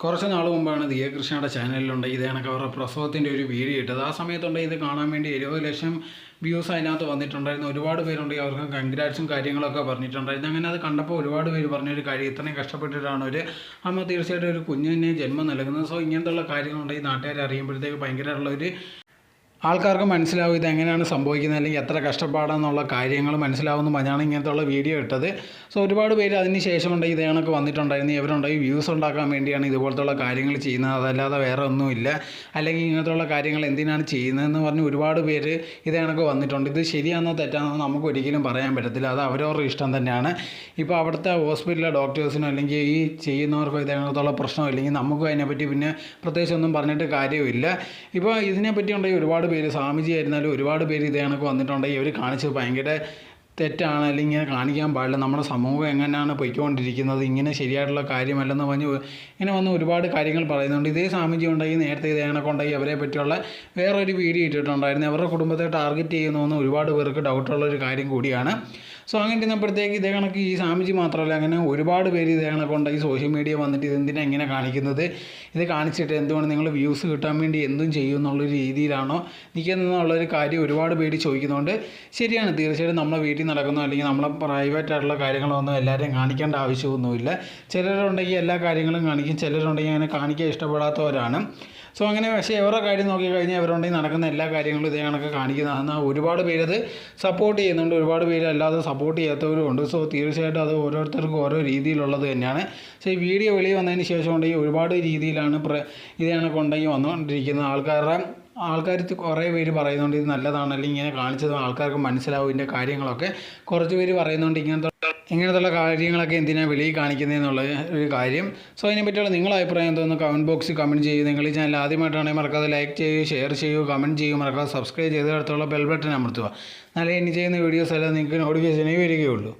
കുറച്ച് നാൾ മുമ്പാണ് ദിയകൃഷ്ണയുടെ ചാനലിലുണ്ട് ഇത് കണക്ക് അവരുടെ പ്രസവത്തിൻ്റെ ഒരു വീഡിയോ ഇട്ടത്. ആ സമയത്തുണ്ട് ഇത് കാണാൻ വേണ്ടി 70 ലക്ഷം വ്യൂസ് അതിനകത്ത് വന്നിട്ടുണ്ടായിരുന്നു. ഒരുപാട് പേരുണ്ട് അവർക്ക് കൺഗ്രാറ്റ്സും കാര്യങ്ങളൊക്കെ പറഞ്ഞിട്ടുണ്ടായിരുന്നു. അങ്ങനെ അത് കണ്ടപ്പോൾ ഒരുപാട് പേര് പറഞ്ഞൊരു കാര്യം, ഇത്രയും കഷ്ടപ്പെട്ടിട്ടാണ് ഒരു അമ്മ തീർച്ചയായിട്ടും ഒരു കുഞ്ഞിനെ ജന്മം നൽകുന്നത്. സോ ഇങ്ങനത്തുള്ള കാര്യങ്ങളുണ്ട് ഈ നാട്ടുകാരെ അറിയുമ്പോഴത്തേക്ക് ഭയങ്കരമായിട്ടുള്ളൊരു ആൾക്കാർക്ക് മനസ്സിലാവും ഇതെങ്ങനെയാണ് സംഭവിക്കുന്നത്, അല്ലെങ്കിൽ എത്ര കഷ്ടപ്പാടാണെന്നുള്ള കാര്യങ്ങൾ മനസ്സിലാവുമെന്ന് പറഞ്ഞാണ് ഇങ്ങനത്തുള്ള വീഡിയോ ഇട്ടത്. സോ ഒരുപാട് പേര് അതിന് ശേഷമുണ്ട് ഇത് കണക്ക് വന്നിട്ടുണ്ടായിരുന്നു. ഇവരുണ്ടായി വ്യൂസ് ഉണ്ടാക്കാൻ വേണ്ടിയാണ് ഇതുപോലത്തുള്ള കാര്യങ്ങൾ ചെയ്യുന്നത്, അതല്ലാതെ വേറെ ഒന്നുമില്ല. അല്ലെങ്കിൽ ഇങ്ങനത്തുള്ള കാര്യങ്ങൾ എന്തിനാണ് ചെയ്യുന്നതെന്ന് പറഞ്ഞ് ഒരുപാട് പേര് ഇത് കണക്ക് വന്നിട്ടുണ്ട്. ഇത് ശരിയാണെന്നോ തെറ്റാണെന്നോ നമുക്ക് ഒരിക്കലും പറയാൻ പറ്റത്തില്ല, അത് അവരവരുടെ ഇഷ്ടം തന്നെയാണ്. ഇപ്പോൾ അവിടുത്തെ ഹോസ്പിറ്റലിലെ ഡോക്ടേഴ്സിനോ അല്ലെങ്കിൽ ഈ ചെയ്യുന്നവർക്കോ ഇതേകണക്കുള്ള പ്രശ്നം ഇല്ലെങ്കിൽ നമുക്കും അതിനെപ്പറ്റി പിന്നെ പ്രത്യേകിച്ചൊന്നും പറഞ്ഞിട്ട് കാര്യമില്ല. ഇപ്പോൾ ഇതിനെപ്പറ്റി ഉണ്ടെങ്കിൽ ഒരുപാട് പേര് സ്വാമിജി ആയിരുന്നാലും ഒരുപാട് പേര് ഇതേ കണക്ക് വന്നിട്ടുണ്ടെങ്കിൽ ഇവർ കാണിച്ചത് ഭയങ്കര തെറ്റാണ്, അല്ലെങ്കിൽ ഇങ്ങനെ കാണിക്കാൻ പാടില്ല, നമ്മുടെ സമൂഹം എങ്ങനെയാണ് പൊയ്ക്കൊണ്ടിരിക്കുന്നത്, ഇങ്ങനെ ശരിയായിട്ടുള്ള കാര്യമല്ലെന്ന് പറഞ്ഞ് ഇങ്ങനെ വന്ന് ഒരുപാട് കാര്യങ്ങൾ പറയുന്നുണ്ട്. ഇതേ സ്വാമിജി ഉണ്ടെങ്കിൽ നേരത്തെ ഇതേ കണക്ക് ഉണ്ടെങ്കിൽ അവരെ പറ്റിയുള്ള വേറൊരു വീഡിയോ ഇട്ടിട്ടുണ്ടായിരുന്നു. അവരുടെ കുടുംബത്തെ ടാർഗറ്റ് ചെയ്യുന്നതെന്ന് ഒരുപാട് പേർക്ക് ഡൗട്ടുള്ളൊരു കാര്യം കൂടിയാണ്. സോ അങ്ങനെ ഇരുന്നപ്പോഴത്തേക്ക് ഇതേ കണക്ക് ഈ സ്വാമിജി മാത്രമല്ല, അങ്ങനെ ഒരുപാട് പേര് ഇതേ കണക്കുണ്ടെങ്കിൽ സോഷ്യൽ മീഡിയ വന്നിട്ട് ഇതെന്തിനാണ് ഇങ്ങനെ കാണിക്കുന്നത്, ഇത് കാണിച്ചിട്ട് എന്തുകൊണ്ട് നിങ്ങൾ വ്യൂസ് കിട്ടാൻ വേണ്ടി എന്തും ചെയ്യും എന്നുള്ളൊരു രീതിയിലാണോ നിൽക്കുന്നതെന്നുള്ളൊരു കാര്യം ഒരുപാട് പേര് ചോദിക്കുന്നുണ്ട്. ശരിയാണ്, തീർച്ചയായിട്ടും നമ്മളെ വീട്ടിൽ നടക്കുന്നു അല്ലെങ്കിൽ നമ്മളെ പ്രൈവറ്റ് ആയിട്ടുള്ള കാര്യങ്ങളൊന്നും എല്ലാവരെയും കാണിക്കേണ്ട ആവശ്യമൊന്നുമില്ല. ചിലരുണ്ടെങ്കിൽ എല്ലാ കാര്യങ്ങളും കാണിക്കും, ചിലരുണ്ടെങ്കിൽ അങ്ങനെ കാണിക്കാൻ ഇഷ്ടപ്പെടാത്തവരാണ്. സോ അങ്ങനെ പക്ഷേ അവരുടെ കാര്യം നോക്കിക്കഴിഞ്ഞാൽ അവരുണ്ടെങ്കിൽ നടക്കുന്ന എല്ലാ കാര്യങ്ങളും ഇതേ കണക്ക് കാണിക്കുന്നതാണ്. ഒരുപാട് പേരത് സപ്പോർട്ട് ചെയ്യുന്നുണ്ട്, ഒരുപാട് പേര് അല്ലാതെ സപ്പോർട്ട് ചെയ്യാത്തവരും ഉണ്ട്. സോ തീർച്ചയായിട്ടും അത് ഓരോരുത്തർക്കും ഓരോ രീതിയിലുള്ളത് തന്നെയാണ്. പക്ഷേ ഈ വീഡിയോ വെളിയിൽ വന്നതിന് ശേഷം ഉണ്ടെങ്കിൽ ഒരുപാട് രീതിയിലാണ് ഇതേ കണക്കുണ്ടെങ്കിൽ വന്നുകൊണ്ടിരിക്കുന്ന ആൾക്കാർ കുറേ പേര് പറയുന്നുണ്ട് ഇത് നല്ലതാണ്, അല്ലെങ്കിൽ ഇങ്ങനെ കാണിച്ചത് ആൾക്കാർക്ക് മനസ്സിലാവും ഇതിൻ്റെ കാര്യങ്ങളൊക്കെ. കുറച്ച് പേര് പറയുന്നുണ്ട് ഇങ്ങനത്തുള്ള കാര്യങ്ങളൊക്കെ എന്തിനാണ് വെളിയിൽ കാണിക്കുന്നതെന്നുള്ള ഒരു കാര്യം. സോ അതിനെപ്പറ്റിയുള്ള നിങ്ങളുടെ അഭിപ്രായം എന്തോന്ന് കമൻറ്റ് ബോക്സിൽ കമൻറ്റ് ചെയ്യും. നിങ്ങൾ ഈ ചാനൽ ആദ്യമായിട്ടാണെങ്കിൽ മറക്കാതെ ലൈക്ക് ചെയ്യുക, ഷെയർ ചെയ്യുക, കമൻറ്റ് ചെയ്യുക, മറക്കാതെ സബ്സ്ക്രൈബ് ചെയ്ത് അടുത്തുള്ള ബെൽ ബട്ടൺ അമർത്തുക. നല്ല ഇനി ചെയ്യുന്ന വീഡിയോസ് എല്ലാം നിങ്ങൾക്ക് നോട്ടിഫിക്കേഷനേ വരികയുള്ളൂ.